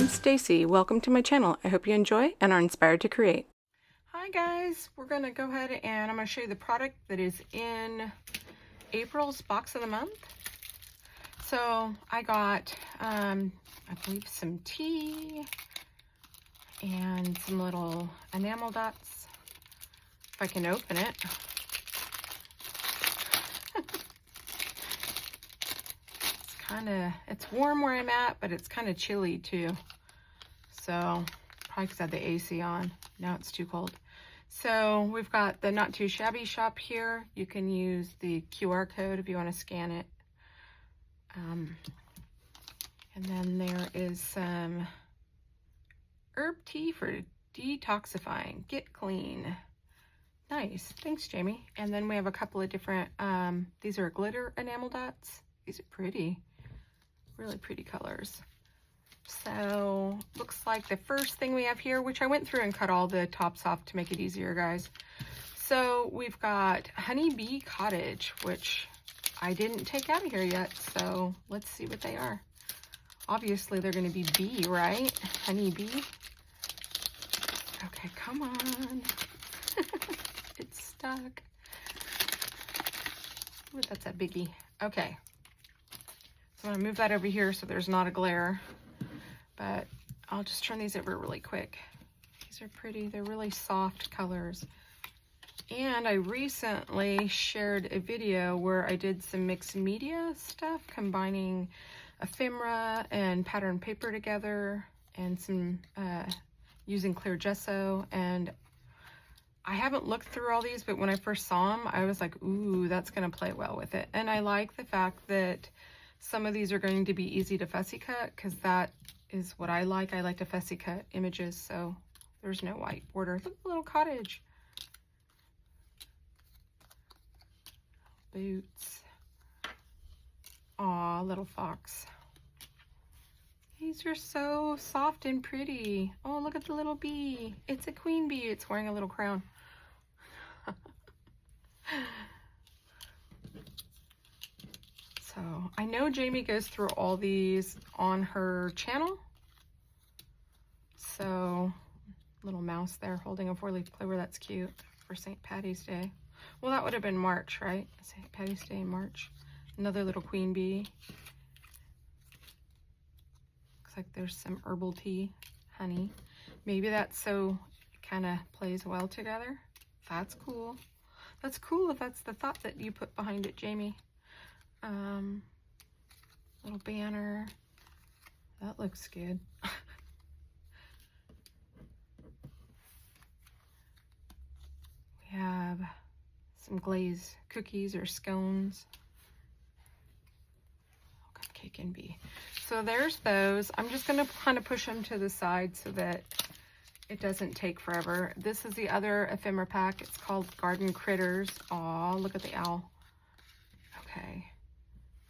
I'm Stacy. Welcome to my channel. I hope you enjoy and are inspired to create. Hi guys, we're going to go ahead and I'm going to show you the product that is in April's box of the month. So I got, I believe some tea and some little enamel dots. If I can open it. It's warm where I'm at, but it's kind of chilly too. So probably because I had the AC on. Now it's too cold. So we've got the Not Too Shabby shop here. You can use the QR code if you want to scan it. And then there is some herb tea for detoxifying. Get clean. Nice. Thanks, Jamie. And then we have a couple of different, these are glitter enamel dots. These are pretty. Really pretty colors. So looks like the first thing we have here, which I went through and cut all the tops off to make it easier, guys. So we've got Honeybee Cottage, which I didn't take out of here yet. So let's see what they are. Obviously they're going to be bee, right? Honeybee. Okay, come on. It's stuck. Ooh, that's a biggie. Okay. So I'm going to move that over here so there's not a glare, but I'll just turn these over really quick. These are pretty. They're really soft colors. And I recently shared a video where I did some mixed media stuff, combining ephemera and pattern paper together and some using clear gesso. And I haven't looked through all these, but when I first saw them, I was like, ooh, that's going to play well with it. And I like the fact that some of these are going to be easy to fussy cut because that is what I like. I like to fussy cut images, so there's no white border. Look at the little cottage. Boots. Aw, little fox. These are so soft and pretty. Oh, look at the little bee. It's a queen bee. It's wearing a little crown. So I know Jamie goes through all these on her channel. So little mouse there holding a 4-leaf clover. That's cute for St. Patty's Day. Well, that would have been March, right? St. Patty's Day in March. Another little queen bee. Looks like there's some herbal tea, honey. Maybe that's so it kind of plays well together. That's cool. That's cool if that's the thought that you put behind it, Jamie. Little banner. That looks good. We have some glazed cookies or scones. Oh, cupcake and bee. So there's those. I'm just going to kind of push them to the side so that it doesn't take forever. This is the other ephemera pack. It's called Garden Critters. Aw, look at the owl. Okay.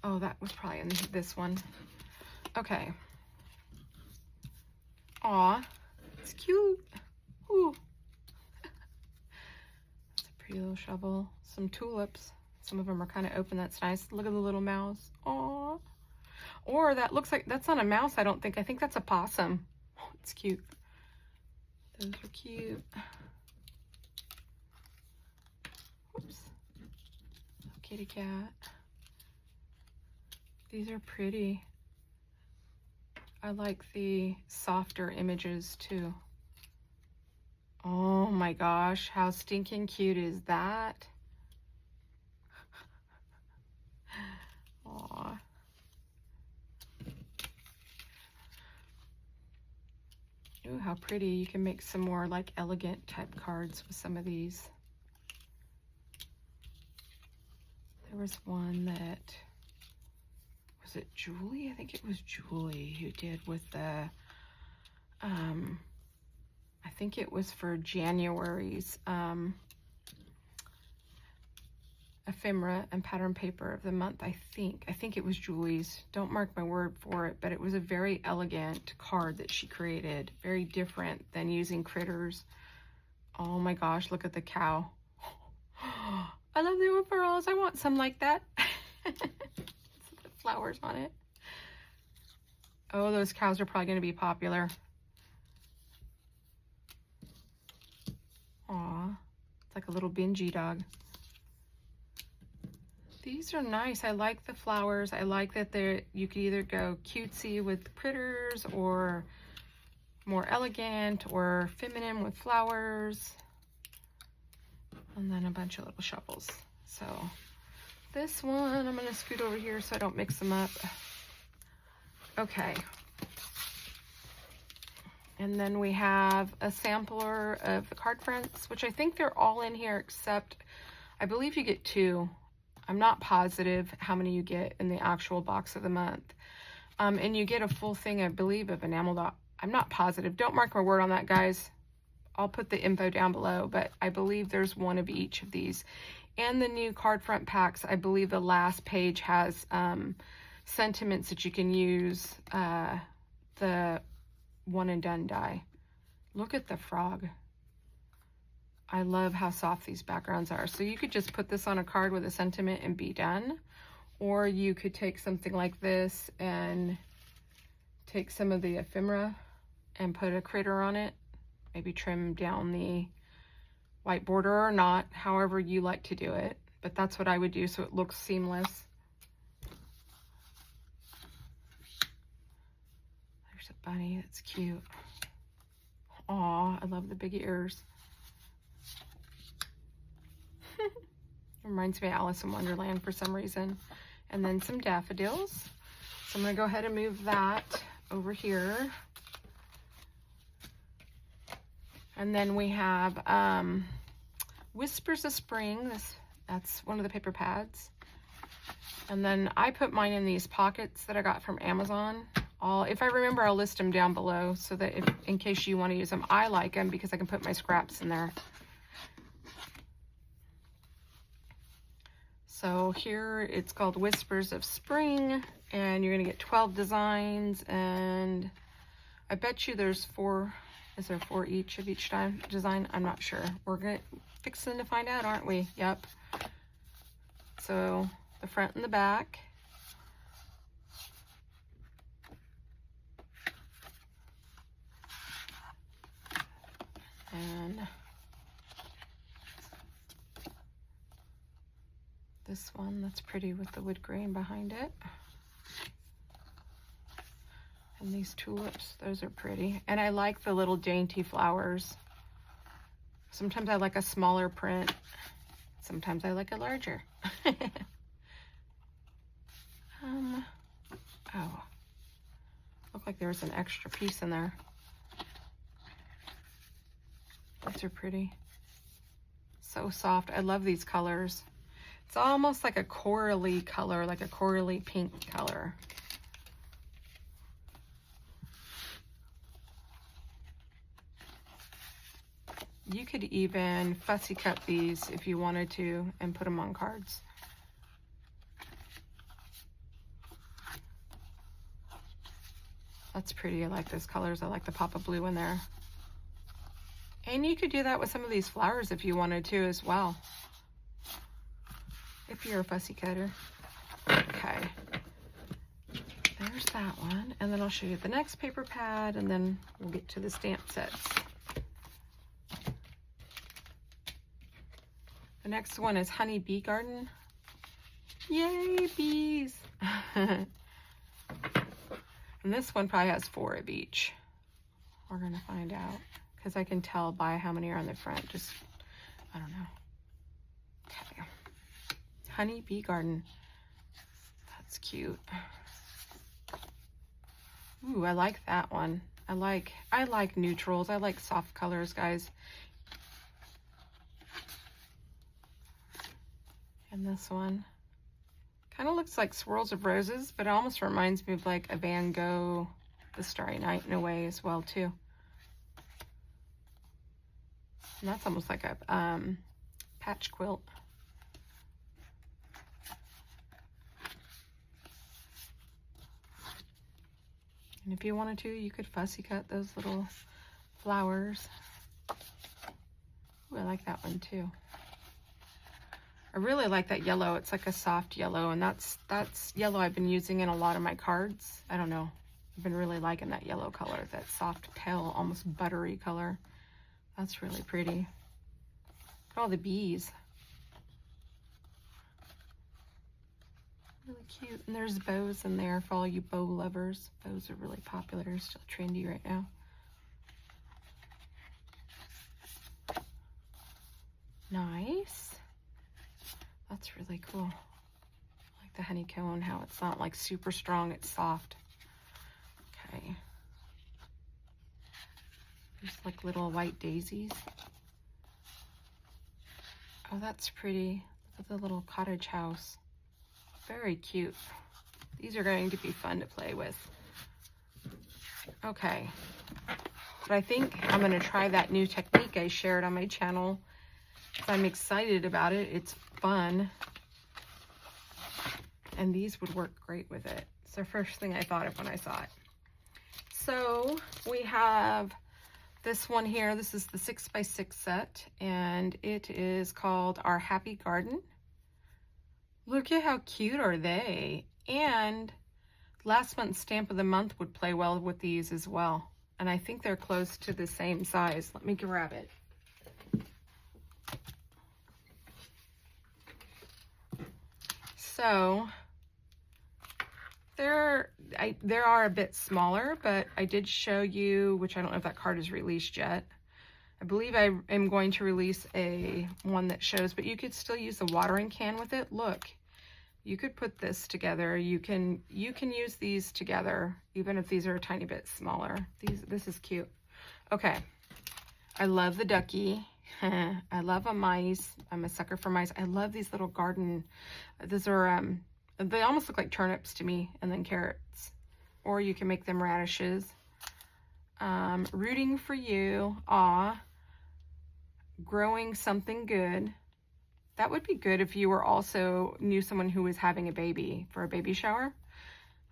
Oh, that was probably in this one. Okay. Aw, it's cute. Ooh. It's a pretty little shovel. Some tulips. Some of them are kind of open. That's nice. Look at the little mouse. Aw. Or that looks like, that's not a mouse, I don't think. I think that's a possum. Oh, it's cute. Those are cute. Whoops. Kitty cat. These are pretty. I like the softer images too. Oh my gosh, how stinking cute is that? Aw. Ooh, how pretty. You can make some more like elegant type cards with some of these. There was one that, was it Julie? I think it was Julie who did with the, I think it was for January's ephemera and pattern paper of the month. I think it was Julie's. Don't mark my word for it, but it was a very elegant card that she created. Very different than using critters. Oh my gosh, look at the cow. I love the overalls. I want some like that. Flowers on it. Oh, those cows are probably going to be popular. Aw, it's like a little Benji dog. These are nice. I like the flowers. I like that you could either go cutesy with critters or more elegant or feminine with flowers. And then a bunch of little shovels. So this one, I'm going to scoot over here so I don't mix them up. Okay. And then we have a sampler of the card fronts, which I think they're all in here except I believe you get 2. I'm not positive how many you get in the actual box of the month. And you get a full thing, I believe, of enamel dot. I'm not positive. Don't mark my word on that, guys. I'll put the info down below, but I believe there's one of each of these. And the new card front packs, I believe the last page has sentiments that you can use, the one and done die. Look at the frog. I love how soft these backgrounds are. So you could just put this on a card with a sentiment and be done. Or you could take something like this and take some of the ephemera and put a critter on it. Maybe trim down the white border or not, however you like to do it. But that's what I would do so it looks seamless. There's a bunny, that's cute. Aw, I love the big ears. Reminds me of Alice in Wonderland for some reason. And then some daffodils. So I'm going to go ahead and move that over here. And then we have Whispers of Spring. That's one of the paper pads. And then I put mine in these pockets that I got from Amazon. If I remember, I'll list them down below so that in case you want to use them. I like them because I can put my scraps in there. So here it's called Whispers of Spring, and you're going to get 12 designs, and I bet you there's 4. Is there 4 each of each design? I'm not sure. We're fixing to find out, aren't we? Yep. So the front and the back. And this one, that's pretty with the wood grain behind it. And these tulips, those are pretty. And I like the little dainty flowers. Sometimes I like a smaller print. Sometimes I like a larger. Oh, looked like there was an extra piece in there. These are pretty. So soft. I love these colors. It's almost like a corally color, like a corally pink color. You could even fussy cut these if you wanted to and put them on cards. That's pretty. I like those colors. I like the pop of blue in there. And you could do that with some of these flowers if you wanted to as well. If you're a fussy cutter. Okay. There's that one. And then I'll show you the next paper pad, and then we'll get to the stamp sets. The next one is Honey Bee Garden. Yay, bees! And this one probably has 4 of each. We're going to find out, because I can tell by how many are on the front. Just, I don't know. Okay. Honey Bee Garden. That's cute. Ooh, I like that one. I like neutrals. I like soft colors, guys. And this one kind of looks like swirls of roses, but it almost reminds me of like a Van Gogh, The Starry Night in a way as well too. And that's almost like a patch quilt. And if you wanted to, you could fussy cut those little flowers. Ooh, I like that one too. I really like that yellow. It's like a soft yellow, and that's yellow I've been using in a lot of my cards. I don't know. I've been really liking that yellow color, that soft, pale, almost buttery color. That's really pretty. Look at all the bees. Really cute. And there's bows in there for all you bow lovers. Bows are really popular, still trendy right now. Nice. That's really cool. I like the honeycomb, how it's not like super strong, it's soft. Okay. Just like little white daisies. Oh, that's pretty. Look at the little cottage house. Very cute. These are going to be fun to play with. Okay. But I think I'm going to try that new technique I shared on my channel. I'm excited about it. It's fun. And these would work great with it. It's the first thing I thought of when I saw it. So we have this one here. This is the 6x6 set, and it is called Our Happy Garden. Look at how cute are they. And last month's stamp of the month would play well with these as well. And I think they're close to the same size. Let me grab it. So there are a bit smaller, but I did show you, which I don't know if that card is released yet. I believe I am going to release one that shows, but you could still use a watering can with it. Look, you could put this together. You can use these together, even if these are a tiny bit smaller. This is cute. Okay, I love the ducky. I love a mice. I'm a sucker for mice. I love these little garden. These are they almost look like turnips to me, and then carrots. Or you can make them radishes. Rooting for you. Aw. Growing something good. That would be good if you were also knew someone who was having a baby for a baby shower.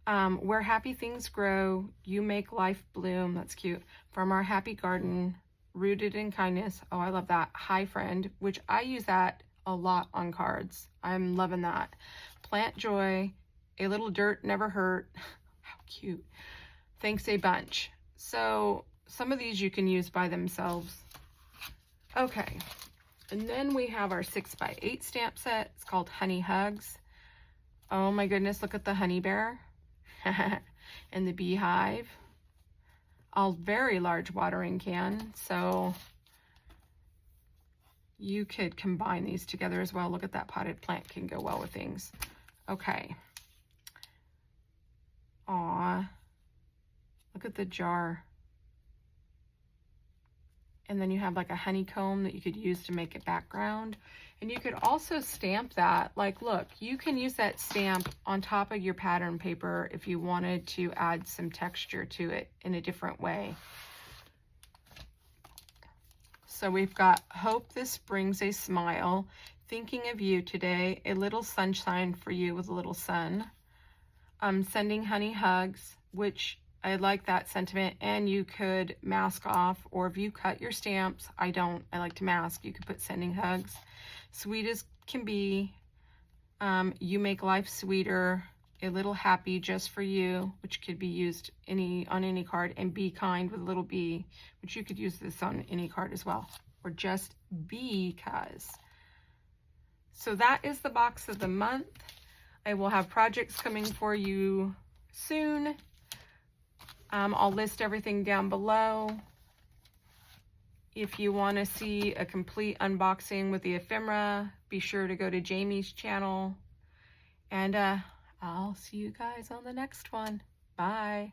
Where happy things grow, you make life bloom. That's cute. From our happy garden, rooted in kindness. Oh, I love that. Hi, friend, which I use that a lot on cards. I'm loving that. Plant joy. A little dirt never hurt. How cute. Thanks a bunch. So some of these you can use by themselves. Okay. And then we have our 6x8 stamp set. It's called Honey Hugs. Oh my goodness, look at the honey bear and the beehive. A very large watering can, so you could combine these together as well. Look at that potted plant, can go well with things. Okay. Aw, look at the jar. And then you have like a honeycomb that you could use to make a background. And you could also stamp that. Like, look, you can use that stamp on top of your pattern paper if you wanted to add some texture to it in a different way. So we've got, hope this brings a smile. Thinking of you today, a little sunshine for you with a little sun. Sending honey hugs, which I like that sentiment, and you could mask off, or if you cut your stamps, I don't, I like to mask, you could put sending hugs. Sweet as can be, you make life sweeter, a little happy just for you, which could be used on any card, and be kind with a little b, which you could use this on any card as well, or just because. So that is the box of the month. I will have projects coming for you soon. I'll list everything down below. If you want to see a complete unboxing with the ephemera, be sure to go to Jamie's channel. And I'll see you guys on the next one. Bye.